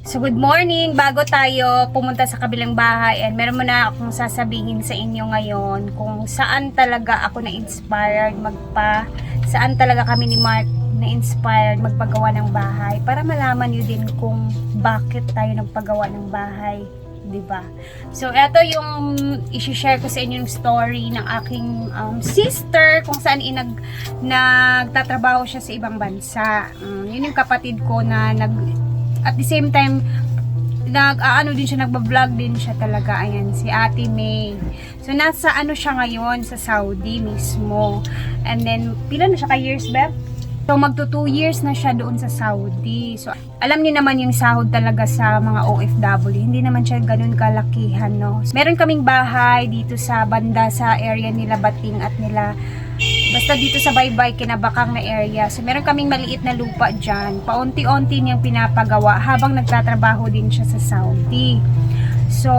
So good morning, bago tayo pumunta sa kabilang bahay, and meron muna akong sasabihin sa inyo ngayon kung saan talaga ako na-inspired saan talaga kami ni Mark na-inspired magpagawa ng bahay, para malaman nyo din kung bakit tayo nagpagawa ng bahay, diba? So eto yung i-share ko sa inyo yung story ng aking sister, kung saan nagtatrabaho siya sa ibang bansa. Yun yung kapatid ko na at the same time, nagba-vlog din siya talaga. Ayan, si Ate May. So, nasa siya ngayon, sa Saudi mismo. And then, pila na siya ka-years, Beb? So, magto 2 years na siya doon sa Saudi. So, alam niyo naman yung sahod talaga sa mga OFW. Hindi naman siya ganun kalakihan, no? So, meron kaming bahay dito sa banda, sa area nila Bating at nila basta dito sa Baybay, Kinabakang na area. So, meron kaming maliit na lupa dyan. Paunti-unti niyang pinapagawa habang nagtatrabaho din siya sa Saudi. So,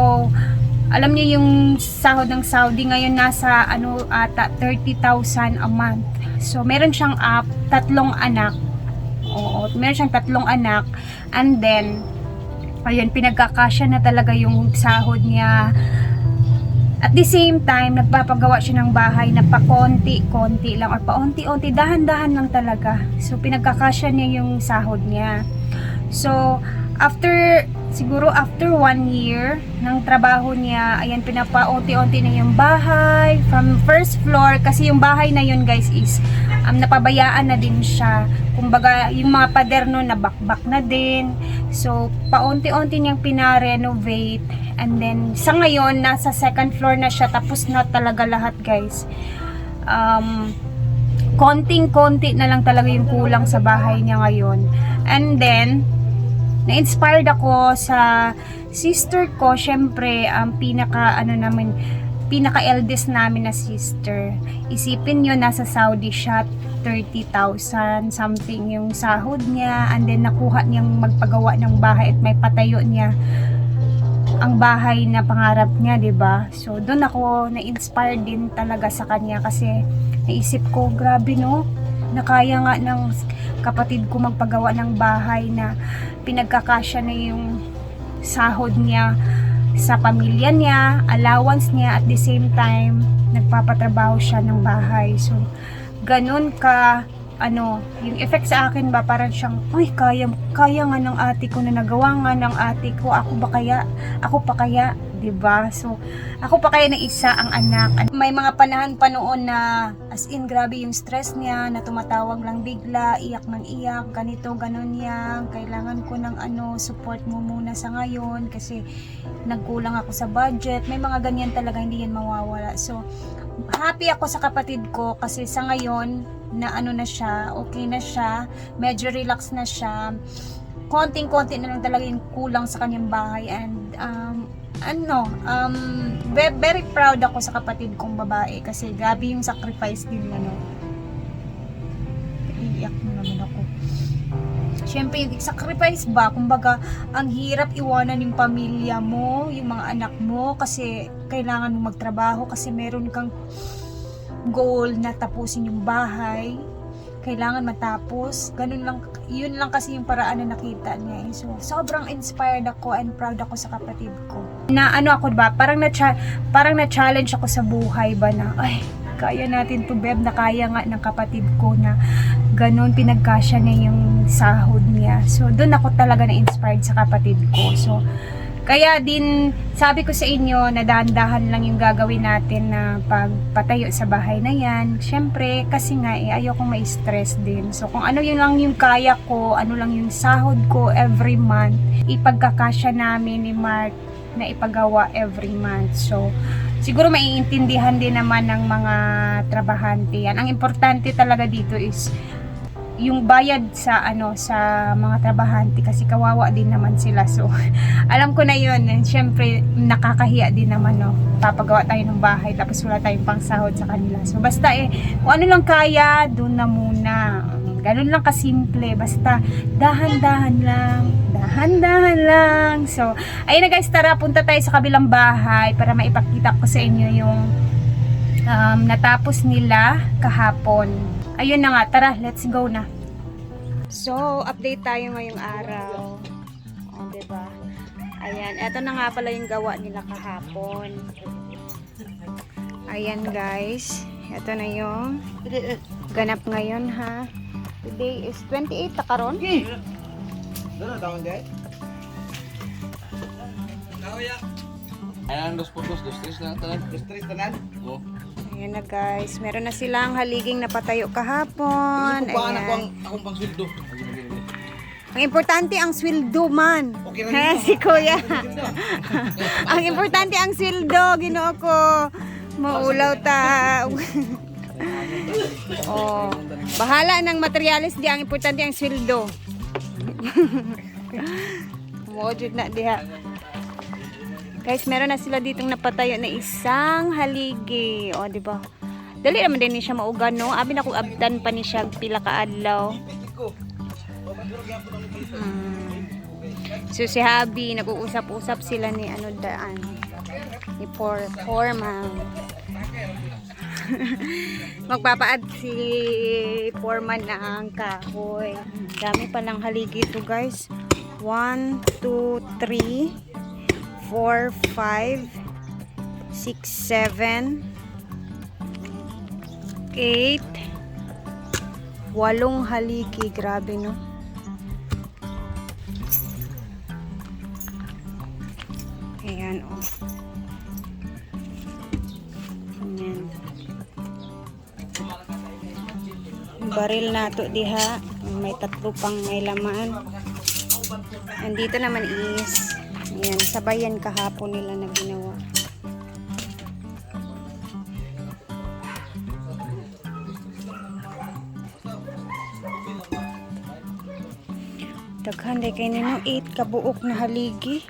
alam niyo yung sahod ng Saudi ngayon nasa 30,000 a month. So, meron siyang 3 anak. Oo, meron siyang 3 anak. And then, ayun, pinagkakasya na talaga yung sahod niya. At the same time, nagpapagawa siya ng bahay na pakonti-konti lang or paunti-unti, dahan-dahan lang talaga. So, pinagkakasya niya yung sahod niya. So, siguro after 1 year ng trabaho niya, ayan, pinapaunti-unti na yung bahay from first floor, kasi yung bahay na yun, guys, is napabayaan na din siya. Kumbaga, yung mga pader nun nabakbak na din. So, paunti-unti niyang pina-renovate. And then, sa ngayon, nasa second floor na siya. Tapos na talaga lahat, guys. Konting-konti na lang talaga yung kulang sa bahay niya ngayon. And then, na-inspired ako sa sister ko. Syempre, pinaka-eldest namin na sister. Isipin nyo, nasa Saudi siya, 30,000 something yung sahod niya. And then, nakuha niyang magpagawa ng bahay at may patayo niya ang bahay na pangarap niya, 'di ba? So doon ako na-inspired din talaga sa kanya, kasi naisip ko, grabe no, nakaya nga ng kapatid ko magpagawa ng bahay na pinagkakasya na yung sahod niya sa pamilya niya, allowance niya, at the same time nagpapatrabaho siya ng bahay. So ganun ka yung effect sa akin ba, parang siyang, uy, kaya nga ng ate ko, na nagawa nga ng ate ko, ako pa kaya, 'di ba? So, ako pa kaya na isa ang anak. May mga panahon pa noon na as in grabe yung stress niya, na tumatawag lang bigla, iyak ng iyak, ganito, ganon yan, kailangan ko ng support mo muna sa ngayon kasi nagkulang ako sa budget. May mga ganyan talaga, hindi yan mawawala. So, happy ako sa kapatid ko kasi sa ngayon na na siya, okay na siya, medyo relax na siya, konting-konti na lang talaga yung kulang sa kanyang bahay. And very proud ako sa kapatid kong babae kasi grabe yung sacrifice din iiyak mo naman ako. Siyempre, sacrifice ba? Kumbaga, ang hirap iwanan yung pamilya mo, yung mga anak mo, kasi kailangan mo magtrabaho, kasi meron kang goal na tapusin yung bahay. Kailangan matapos. Ganun lang, yun lang kasi yung paraan na nakita niya. So, sobrang inspired ako and proud ako sa kapatid ko. Na ako ba? Parang na-challenge ako sa buhay ba na, ay, kaya natin to, Beb, na kaya nga ng kapatid ko na ganun, pinagkasya niya yung sahod niya. So, doon ako talaga na-inspired sa kapatid ko. So, kaya din, sabi ko sa inyo, na dahan-dahan lang yung gagawin natin na pagpatayo sa bahay na yan. Siyempre, kasi nga, ayokong ma-stress din. So, kung ano yun lang yung kaya ko, ano lang yung sahod ko every month, ipagkakasya namin ni Mark na ipagawa every month. So, siguro maiintindihan din naman ng mga trabahante yan. Ang importante talaga dito is yung bayad sa sa mga trabahante, kasi kawawa din naman sila. So alam ko na yun, and syempre nakakahiya din naman, papagawa tayo ng bahay tapos wala tayong pangsahod sa kanila. So basta kung ano lang kaya, doon na muna. Ganun lang kasimple, basta dahan-dahan lang. So ayun na guys, tara, punta tayo sa kabilang bahay para maipakita ko sa inyo yung natapos nila kahapon. Ayun na nga, tara, let's go na. So, update tayo ngayong araw. O, diba? Ayan, eto na nga pala yung gawa nila kahapon. Ayan guys, eto na yung ganap ngayon ha. Today is 28 na karon. Ayan, 2 puntos, 2-3 na tanan. 2-3 tanan? Oo. Ayan na guys, meron na silang haliging napatayo kahapon. Ayan. Akong pang sweldo. Ang importante ang sweldo man. Okay na Ha, si Kuya. Ang importante ang sweldo, Ginoo ko. Maulaw ta. Oh, bahala ng materialis di, ang importante ang sweldo. Mo jud na diha. Guys, meron na sila ditong napatayo na isang haligi. O, di ba? Dali naman din ni siya maugan, no? Abi na ko abdan pa ni siya pila ka adlaw. So si Habi, nag-uusap-usap sila ni ano daan. Ni Foreman. Magpapaad si Foreman ng kahoy. Dami palang haligi ito, guys. 1, 2, 3, 4, 5, 6, 7, 8, 8 haligi. Grabe, no? Ayan, oh. Ayan. Baril na to diha. May 3 pang may laman. Andito naman is ayan, sabayan kahapon nila na ginawa. Daghan day kay nino 8 kabuok na haligi.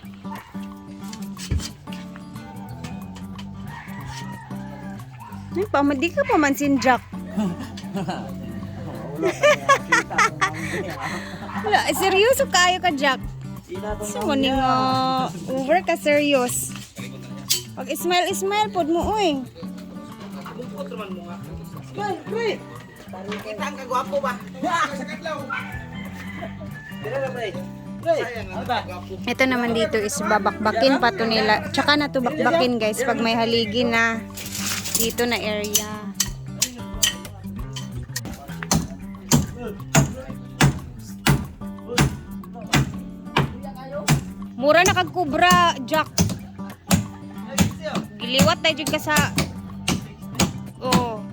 Ay, di ka pa man sinjak. Wala, seryoso kayo ka, Jack. So, ning over ka serious. Pag smile pod mo, uy. Kita ang kagwapo ba? Ito naman dito is babakbakin pa to nila. Tsaka na to bakbakin, guys, pag may haligi na dito na area. Mura na kag-kubra, Jack. Giliwat tayo ka sa... Oh.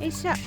Isa.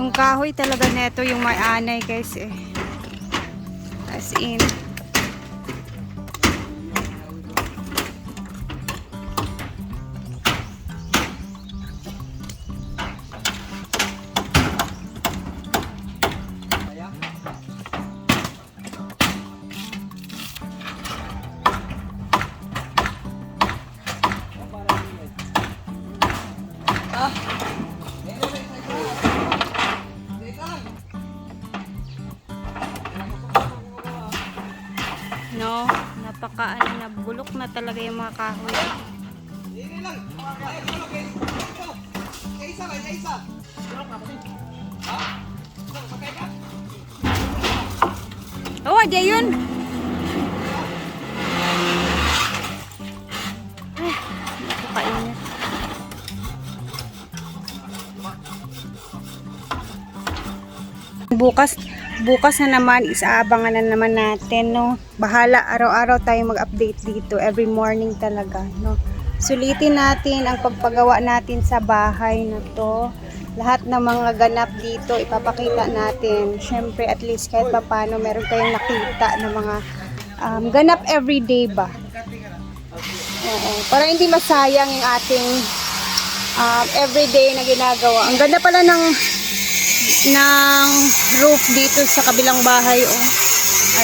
Yung kahoy talaga neto yung may anay, guys, eh. As in. no? Nabulok na talaga yung mga kahoy. Oh, di yun. Ay, napakainit. Bukas na naman, isaabangan na naman natin, no? Bahala, araw-araw tayo mag-update dito, every morning talaga, no? Sulitin natin ang pagpagawa natin sa bahay na to. Lahat ng mga ganap dito, ipapakita natin. Syempre, at least kahit papano, meron tayong nakita na mga ganap everyday ba? Oo, para hindi masayang yung ating everyday na ginagawa. Ang ganda pala ng roof dito sa kabilang bahay, oh.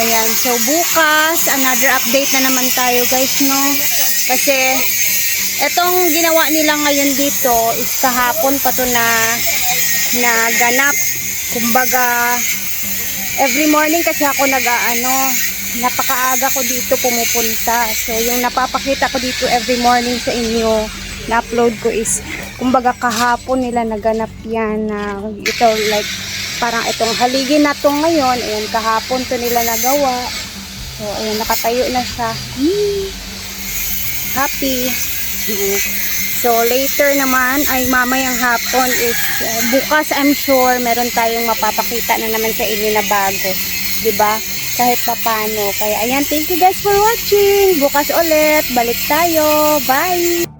Ayan, so bukas another update na naman tayo, guys, no? Kasi etong ginawa nila ngayon dito is kahapon pa to na ganap. Kumbaga every morning kasi ako napakaaga ko dito pumupunta. So yung napapakita ko dito every morning sa inyo na upload ko is kumbaga kahapon nila naganap yan na ito, like parang itong haligi na to ngayon, ayan, kahapon to nila nagawa. So ayan, nakatayo na siya. Happy. So later naman ay mamayang hapon is bukas, I'm sure meron tayong mapapakita na naman sa inyo na bago, 'di ba? Kahit papano. Kaya ayan, thank you guys for watching. Bukas ulit balik tayo. Bye.